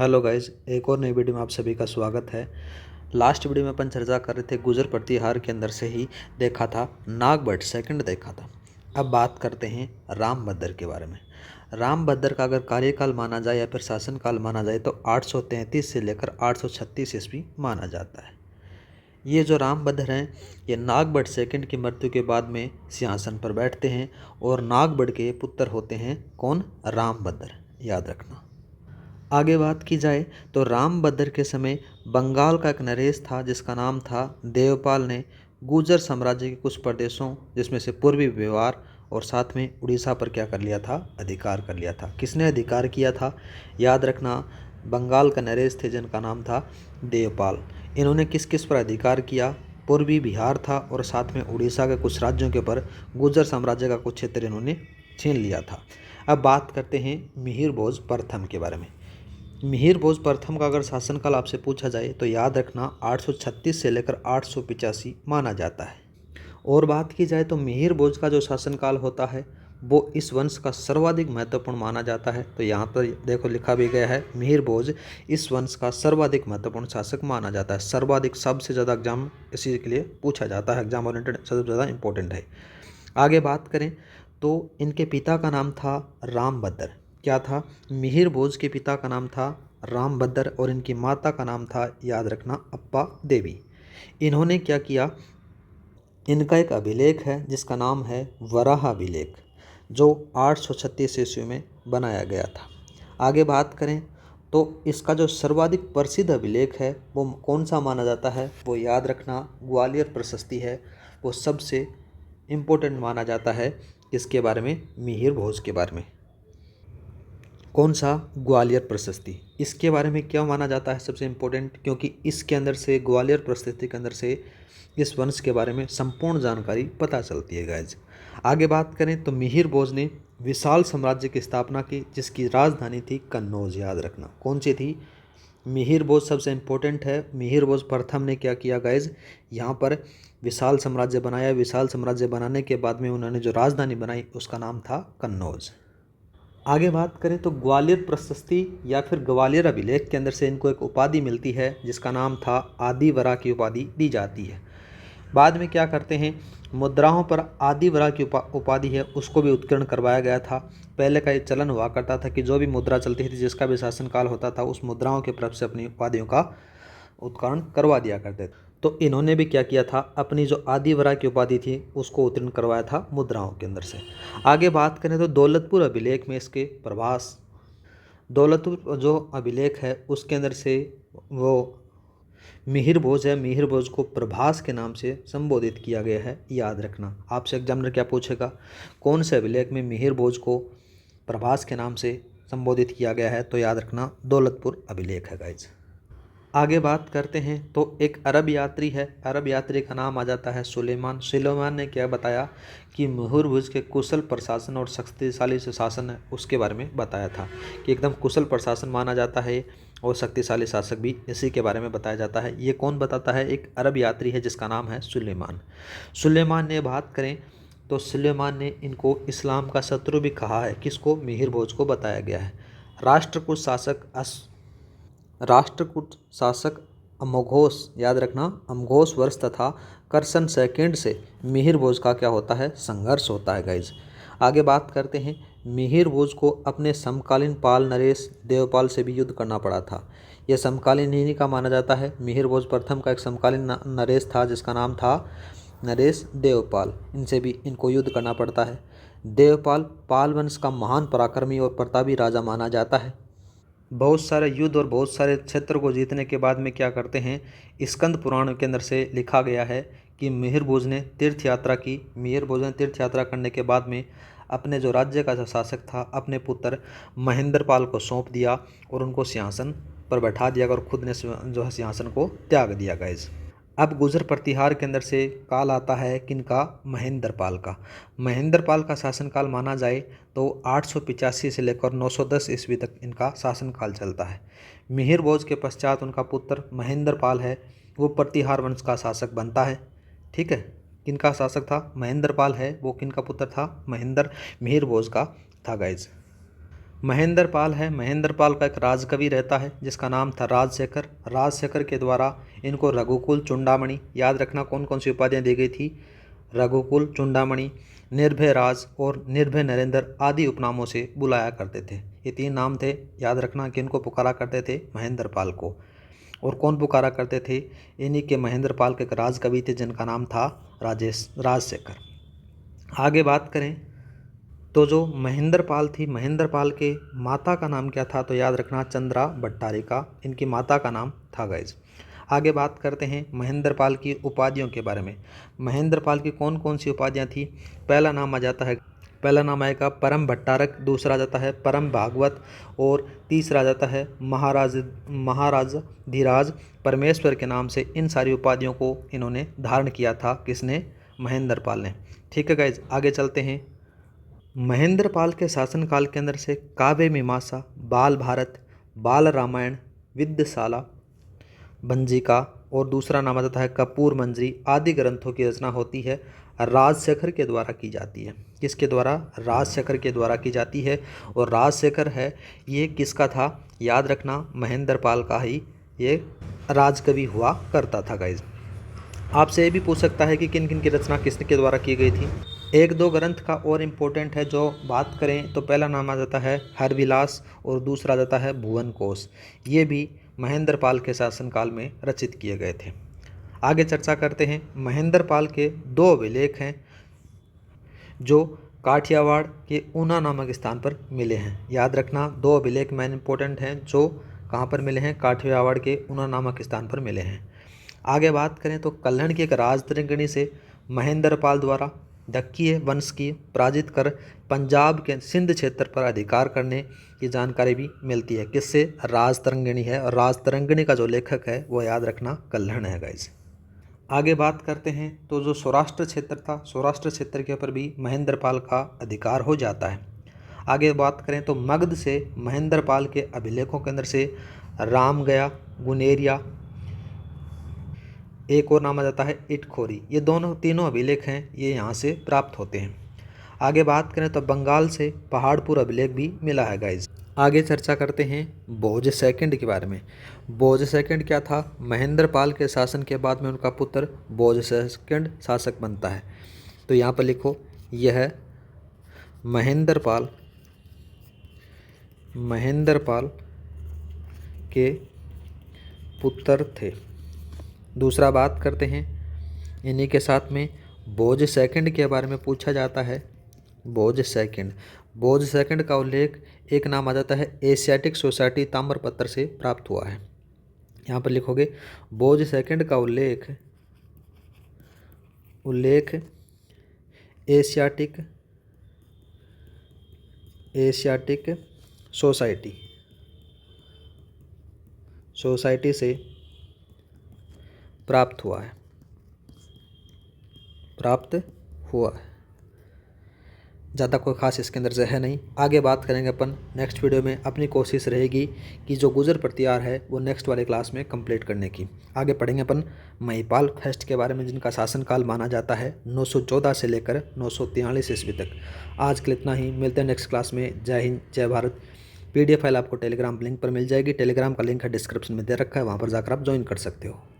Hello guys, एक और नई वीडियो में आप सभी का स्वागत है। लास्ट वीडियो में अपन चर्चा कर रहे थे गुजर प्रतिहार के अंदर से ही देखा था नागभट्ट सेकंड देखा था। अब बात करते हैं रामभद्र के बारे में। रामभद्र का अगर कार्यकाल माना जाए या फिर शासनकाल माना जाए तो 833 से लेकर 836 ईस्वी माना जाता है। ये जो रामभद्र हैं ये नागभट्ट सेकंड की मृत्यु के बाद में सिंहासन पर बैठते हैं और नागभट्ट के पुत्र होते हैं कौन? रामभद्र, याद रखना। आगे बात की जाए तो रामभद्र के समय बंगाल का एक नरेश था जिसका नाम था देवपाल ने गुर्जर साम्राज्य के कुछ प्रदेशों जिसमें से पूर्वी बिहार और साथ में उड़ीसा पर क्या कर लिया था? अधिकार कर लिया था। किसने अधिकार किया था? याद रखना, बंगाल का नरेश थे जिनका नाम था देवपाल। इन्होंने किस किस पर अधिकार किया? पूर्वी बिहार था और साथ में उड़ीसा के कुछ राज्यों के ऊपर गुर्जर साम्राज्य का कुछ क्षेत्र इन्होंने छीन लिया था। अब बात करते हैं मिहिर भोज प्रथम के बारे में। मिहिर भोज प्रथम का अगर शासनकाल आपसे पूछा जाए तो याद रखना 836 से लेकर 885 माना जाता है। और बात की जाए तो मिहिर भोज का जो शासनकाल होता है वो इस वंश का सर्वाधिक महत्वपूर्ण माना जाता है। तो यहाँ पर देखो लिखा भी गया है मिहिर भोज इस वंश का सर्वाधिक महत्वपूर्ण शासक माना जाता है। सर्वाधिक, सबसे ज़्यादा एग्जाम इसी के लिए पूछा जाता है, एग्जाम ओरिएंटेड सबसे ज़्यादा इंपॉर्टेंट है। आगे बात करें तो इनके पिता का नाम था रामभद्र। क्या था? मिहिर भोज के पिता का नाम था रामभद्र और इनकी माता का नाम था, याद रखना, अप्पा देवी। इन्होंने क्या किया? इनका एक अभिलेख है जिसका नाम है वराह अभिलेख, जो 836 ईस्वी में बनाया गया था। आगे बात करें तो इसका जो सर्वाधिक प्रसिद्ध अभिलेख है वो कौन सा माना जाता है? वो याद रखना ग्वालियर प्रशस्ति है। वो सबसे इम्पोर्टेंट माना जाता है। इसके बारे में, मिहिर भोज के बारे में। कौन सा? ग्वालियर प्रशस्ति। इसके बारे में क्या माना जाता है सबसे इम्पोर्टेंट? क्योंकि इसके अंदर से, ग्वालियर प्रशस्ति के अंदर से इस वंश के बारे में संपूर्ण जानकारी पता चलती है गाइज। आगे बात करें तो मिहिर भोज ने विशाल साम्राज्य की स्थापना की जिसकी राजधानी थी कन्नौज, याद रखना। कौन सी थी? मिहिर भोज सबसे इम्पोर्टेंट है। मिहिर भोज प्रथम ने क्या किया गाइज? यहाँ पर विशाल साम्राज्य बनाया। विशाल साम्राज्य बनाने के बाद में उन्होंने जो राजधानी बनाई उसका नाम था कन्नौज। आगे बात करें तो ग्वालियर प्रशस्ति या फिर ग्वालियर अभिलेख के अंदर से इनको एक उपाधि मिलती है जिसका नाम था आदिवरा की उपाधि दी जाती है। बाद में क्या करते हैं, मुद्राओं पर आदिवरा की उपाधि है उसको भी उत्कीर्ण करवाया गया था। पहले का ये चलन हुआ करता था कि जो भी मुद्रा चलती थी, जिसका भी शासनकाल होता था, उस मुद्राओं के तरफ से अपनी उपाधियों का उत्कीर्ण करवा दिया करते थे। तो इन्होंने भी क्या किया था? अपनी जो आदिवरा की उपाधि थी उसको उत्तीर्ण करवाया था मुद्राओं के अंदर से। आगे बात करें तो दौलतपुर अभिलेख में इसके प्रभास, दौलतपुर जो अभिलेख है उसके अंदर से वो मिहिर भोज है, मिहिर भोज को प्रभास के नाम से संबोधित किया गया है, याद रखना। आपसे एग्जामिनर क्या पूछेगा? कौन से अभिलेख में मिहिर भोज को प्रभास के नाम से संबोधित किया गया है? तो याद रखना दौलतपुर अभिलेख है गाइज। आगे बात करते हैं तो एक अरब यात्री है, अरब यात्री का नाम आ जाता है सुलेमान। सुलेमान ने क्या बताया कि मिहिर भोज के कुशल प्रशासन और शक्तिशाली शासन है उसके बारे में बताया था कि एकदम कुशल प्रशासन माना जाता है और शक्तिशाली शासक भी इसी के बारे में बताया जाता है। ये कौन बताता है? एक अरब यात्री है जिसका नाम है सुलेमान। सुलेमान ने बात करें तो सुलेमान ने इनको इस्लाम का शत्रु भी कहा है। किसको? मिहिर भोज को बताया गया है। राष्ट्रकूट शासक अमघोष, याद रखना, अमघोष वर्ष तथा करसन सेकंड से मिहिर भोज का क्या होता है? संघर्ष होता है गाइज। आगे बात करते हैं, मिहिर भोज को अपने समकालीन पाल नरेश देवपाल से भी युद्ध करना पड़ा था। यह समकालीन इन्हीं का माना जाता है। मिहिर भोज प्रथम का एक समकालीन नरेश था जिसका नाम था नरेश देवपाल। इनसे भी इनको युद्ध करना पड़ता है। देवपाल पाल वंश का महान पराक्रमी और प्रतापी राजा माना जाता है। बहुत सारे युद्ध और बहुत सारे क्षेत्र को जीतने के बाद में क्या करते हैं, स्कंद पुराण के अंदर से लिखा गया है कि मिहिर भोज ने तीर्थ यात्रा की। मिहिर भोज ने तीर्थ यात्रा करने के बाद में अपने जो राज्य का जो शासक था अपने पुत्र महेंद्रपाल को सौंप दिया और उनको सिंहासन पर बैठा दिया और खुद ने जो है सिंहासन को त्याग दिया गाइज। अब गुजर प्रतिहार के अंदर से काल आता है किनका? महेंद्रपाल का। महेंद्रपाल का शासनकाल माना जाए तो 885 से लेकर 910 ईस्वी तक इनका शासनकाल चलता है। मिहिर भोज के पश्चात उनका पुत्र महेंद्रपाल है, वो प्रतिहार वंश का शासक बनता है। ठीक है, किनका शासक था? महेंद्रपाल है, वो किनका पुत्र था? मिहिर भोज का था गाइज। महेंद्रपाल है, महेंद्रपाल का एक राजकवि रहता है जिसका नाम था राजशेखर। राजशेखर के द्वारा इनको रघुकुल चूड़ामणि, याद रखना कौन कौन सी उपाधियाँ दी गई थी, रघुकुल चूड़ामणि, निर्भय राज और निर्भय नरेंद्र आदि उपनामों से बुलाया करते थे। ये 3 नाम थे, याद रखना कि इनको पुकारा करते थे महेंद्रपाल को। और कौन पुकारा करते थे, इन्हीं के महेंद्रपाल के एक राजकवि थे जिनका नाम था राजशेखर। आगे बात करें तो जो महेंद्रपाल थी, महेंद्रपाल के माता का नाम क्या था, तो याद रखना चंद्रा भट्टारिका इनकी माता का नाम था गाइज। आगे बात करते हैं महेंद्रपाल की उपाधियों के बारे में। महेंद्रपाल की कौन कौन सी उपाधियाँ थी, पहला नाम आएगा परम भट्टारक, दूसरा आ जाता है परम भागवत और तीसरा आ जाता है महाराज धीराज परमेश्वर के नाम से। इन सारी उपाधियों को इन्होंने धारण किया था, किसने, महेंद्रपाल ने। ठीक है गाइज, आगे चलते हैं। महेंद्रपाल के शासनकाल के अंदर से काव्य मीमांसा, बाल भारत, बाल रामायण, विद्याशाला भंजिका और दूसरा नाम आता है कपूर मंजरी आदि ग्रंथों की रचना होती है, राजशेखर के द्वारा की जाती है। किसके द्वारा, राजशेखर के द्वारा की जाती है। और राजशेखर है ये किसका था, याद रखना महेंद्रपाल का ही ये राजकवि हुआ करता था गाइज। आपसे ये भी पूछ सकता है कि किन किन की रचना किसके द्वारा की गई थी। 1-2 ग्रंथ का और इम्पोर्टेंट है जो बात करें तो पहला नाम आ जाता है हरविलास और दूसरा आ जाता है भुवन कोश। ये भी महेंद्रपाल के शासनकाल में रचित किए गए थे। आगे चर्चा करते हैं। महेंद्रपाल के 2 अभिलेख हैं जो काठियावाड़ के ऊना नामक स्थान पर मिले हैं। याद रखना 2 अभिलेख मेन इम्पोर्टेंट हैं जो कहाँ पर मिले हैं, काठियावाड़ के ऊना नामक स्थान पर मिले हैं। आगे बात करें तो कल्हण की एक राजतरंगिणी से महेंद्रपाल द्वारा दक्कीय वंश की पराजित कर पंजाब के सिंध क्षेत्र पर अधिकार करने की जानकारी भी मिलती है। किससे, राजतरंगिणी है। और राजतरंगिणी का जो लेखक है वो याद रखना कल्हण है गाइस। आगे बात करते हैं तो जो सौराष्ट्र क्षेत्र था, सौराष्ट्र क्षेत्र के ऊपर भी महेंद्रपाल का अधिकार हो जाता है। आगे बात करें तो मगध से महेंद्रपाल के अभिलेखों के अंदर से रामगया, गुनेरिया, एक और नाम आ जाता है इटखोरी, ये तीनों अभिलेख हैं, ये यहाँ से प्राप्त होते हैं। आगे बात करें तो बंगाल से पहाड़पुर अभिलेख भी मिला है गाइज। आगे चर्चा करते हैं भोज सेकंड के बारे में। भोज सेकंड क्या था, महेंद्रपाल के शासन के बाद में उनका पुत्र भोज सेकंड शासक बनता है। तो यहाँ पर लिखो, यह महेंद्रपाल के पुत्र थे। दूसरा बात करते हैं, इन्हीं के साथ में भोज सेकंड के बारे में पूछा जाता है। भोज सेकंड का उल्लेख एक नाम आ जाता है एशियाटिक सोसाइटी ताम्रपत्र से प्राप्त हुआ है। यहाँ पर लिखोगे भोज सेकंड का उल्लेख एशियाटिक सोसाइटी से प्राप्त हुआ है। ज़्यादा कोई खास इसके अंदर से है नहीं। आगे बात करेंगे अपन नेक्स्ट वीडियो में। अपनी कोशिश रहेगी कि जो गुजर प्रतिहार है वो नेक्स्ट वाले क्लास में कंप्लीट करने की। आगे पढ़ेंगे अपन महिपाल फेस्ट के बारे में, जिनका शासनकाल माना जाता है 914 से लेकर 943 ईस्वी तक। आज के लिए इतना ही, मिलते हैं नेक्स्ट क्लास में। जय हिंद, जय भारत। PDF फाइल आपको टेलीग्राम लिंक पर मिल जाएगी। टेलीग्राम का लिंक है डिस्क्रिप्शन में दे रखा है, वहाँ पर जाकर आप ज्वाइन कर सकते हो।